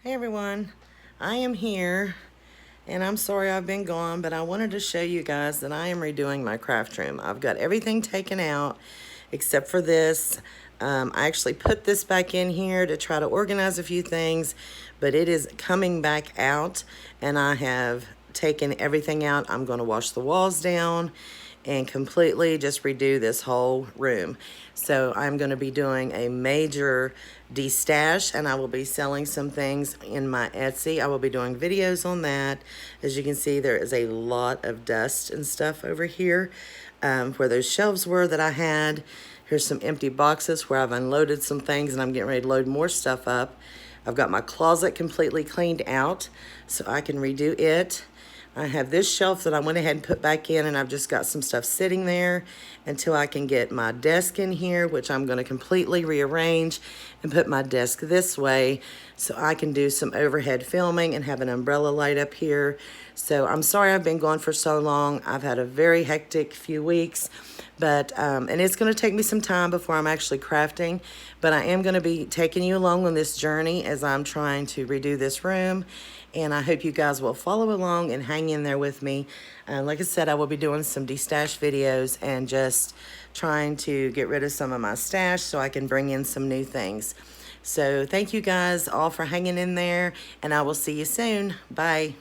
Hey everyone, I am here and I'm sorry I've been gone, but I wanted to show you guys that I am redoing my craft room. I've got everything taken out except for this. I actually put this back in here to try to organize a few things, but it is coming back out and I have taken everything out. I'm going to wash the walls down and completely just redo this whole room. So I'm going to be doing a major destash and I will be selling some things in my Etsy. I will be doing videos on that. As you can see, there is a lot of dust and stuff over here where those shelves were that I had. Here's some empty boxes where I've unloaded some things and I'm getting ready to load more stuff up. I've got my closet completely cleaned out so I can redo it. I have this shelf that I went ahead and put back in, and I've just got some stuff sitting there until I can get my desk in here, which I'm going to completely rearrange and put my desk this way so I can do some overhead filming and have an umbrella light up here. So I'm sorry I've been gone for so long. I've had a very hectic few weeks, but and it's going to take me some time before I'm actually crafting, but I am going to be taking you along on this journey as I'm trying to redo this room, and I hope you guys will follow along and hang in there with me. Like I said, I will be doing some destash videos and just trying to get rid of some of my stash so I can bring in some new things. So thank you guys all for hanging in there, and I will see you soon. Bye.